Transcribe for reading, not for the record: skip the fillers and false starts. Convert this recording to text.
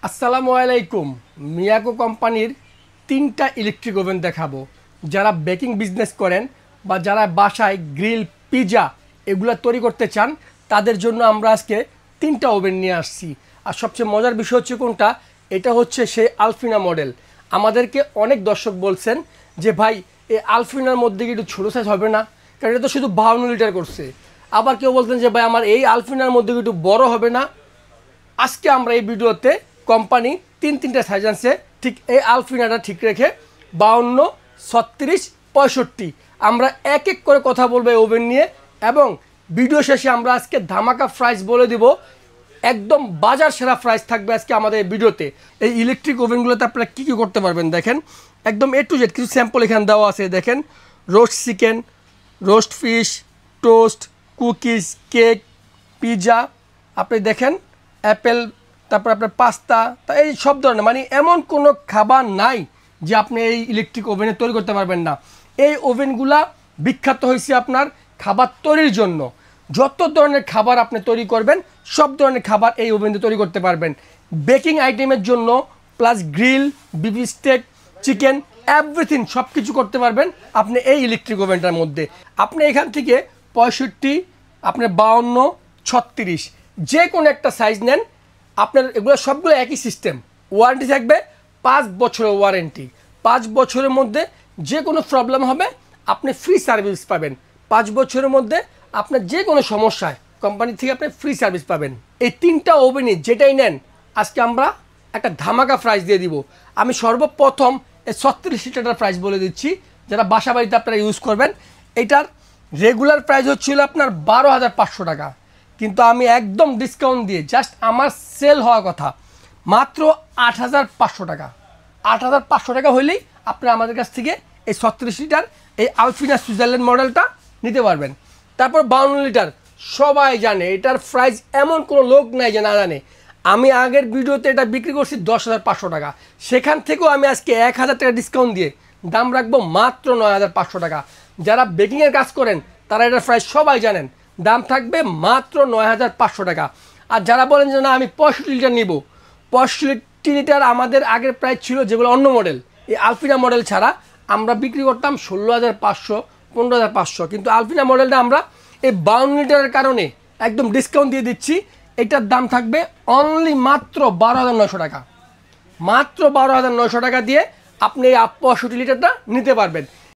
আসসালামু আলাইকুম। মিয়াকো কোম্পানির 3টা ইলেকট্রিক ওভেন দেখাবো। যারা বেকিং বিজনেস করেন বা যারা বাসায় গ্রিল পিজা এগুলো তৈরি করতে চান তাদের জন্য আমরা আজকে 3টা ওভেন নিয়ে আসছি। আর সবচেয়ে মজার বিষয় হচ্ছে কোনটা, এটা হচ্ছে সেই আলফিনা মডেল। আমাদেরকে অনেক দর্শক বলছেন যে ভাই এই আলফিনার মধ্যে কি একটু ছোটো সাইজ হবে না, কারণ এটা তো শুধু 52 লিটার করছে। আবার কেউ বলতেন যে ভাই আমার এই আলফিনার মধ্যে কি একটু বড় হবে না। আজকে আমরা এই ভিডিওতে কোম্পানি তিনটা সাইজ আনছে, ঠিক এই আলফিনাটা ঠিক রেখে 52, 36, 65 আমরা এক এক করে কথা বলবো এই ওভেন নিয়ে। এবং ভিডিও শেষে আমরা আজকে ধামাকা প্রাইস বলে দিব, একদম বাজার সেরা প্রাইস থাকবে আজকে আমাদের এই ভিডিওতে। এই ইলেকট্রিক ওভেনগুলোতে আপনারা কী কী করতে পারবেন দেখেন, একদম A to Z কিছু স্যাম্পল এখানে দেওয়া আছে। দেখেন roast chicken, roast fish, toast, cookies, cake, pizza, আপনি দেখেন অ্যাপেল, তারপর আপনার পাস্তা, তা এই সব ধরনের, মানে এমন কোনো খাবার নাই যে আপনি এই ইলেকট্রিক ওভেনে তৈরি করতে পারবেন না। এই ওভেনগুলা বিখ্যাত হয়েছে আপনার খাবার তৈরির জন্য। যত ধরনের খাবার আপনি তৈরি করবেন সব ধরনের খাবার এই ওভেনে তৈরি করতে পারবেন। বেকিং আইটেমের জন্য plus grill, beef stake, chicken, everything সব কিছু করতে পারবেন আপনি এই ইলেকট্রিক ওভেনটার মধ্যে। আপনি এখান থেকে 65, আপনার 52, 36 যে কোনো একটা সাইজ নেন, আপনার এগুলো সবগুলো একই সিস্টেম। ওয়ারেন্টি থাকবে 5 বছরের ওয়ারেন্টি। 5 বছরের মধ্যে যে কোনো প্রবলেম হবে আপনি ফ্রি সার্ভিস পাবেন। 5 বছরের মধ্যে আপনার যে কোনো সমস্যায় কোম্পানি থেকে আপনি ফ্রি সার্ভিস পাবেন। এই 3টা ওভেনই যেটাই নেন আজকে আমরা একটা ধামাকা প্রাইস দিয়ে দিব। আমি সর্বপ্রথম এই 36 লিটার প্রাইস বলে দিচ্ছি, যারা বাসা বাড়িতে আপনারা ইউজ করবেন। এটার রেগুলার প্রাইস হচ্ছিল আপনার 12,500 টাকা, কিন্তু আমি একদম ডিসকাউন্ট দিয়ে জাস্ট আমার সেল হওয়া কথা মাত্র 8,500 টাকা। 8,500 টাকা হইলেই আপনারা আমাদের কাছ থেকে এই 36 লিটার এই আলফিনা সুইজারল্যান্ড মডেলটা নিতে পারবেন। তারপর 52 লিটার সবাই জানে, এটার প্রাইস এমন কোনো লোক নাই যে না জানে। আমি আগের ভিডিওতে এটা বিক্রি করছি 10,500 টাকা, সেখান থেকেও আমি আজকে 1,000 টাকা ডিসকাউন্ট দিয়ে দাম রাখবো মাত্র 9,500 টাকা। যারা বেকিংয়ের কাজ করেন তারা এটার প্রাইস সবাই জানেন, দাম থাকবে মাত্র 9,500 টাকা। আর যারা বলেন যে না আমি 65 লিটার নিব, 65 লিটার আমাদের আগের প্রাইস ছিল যেগুলো অন্য মডেল, এই আলফিনা মডেল ছাড়া আমরা বিক্রি করতাম 16,500, 15,500, কিন্তু আলফিনা মডেলটা আমরা এই 52 লিটারের কারণে একদম ডিসকাউন্ট দিয়ে দিচ্ছি। এটার দাম থাকবে অনলি মাত্র 12,900 টাকা। মাত্র 12,900 টাকা দিয়ে আপনি এই 65 লিটারটা নিতে পারবেন।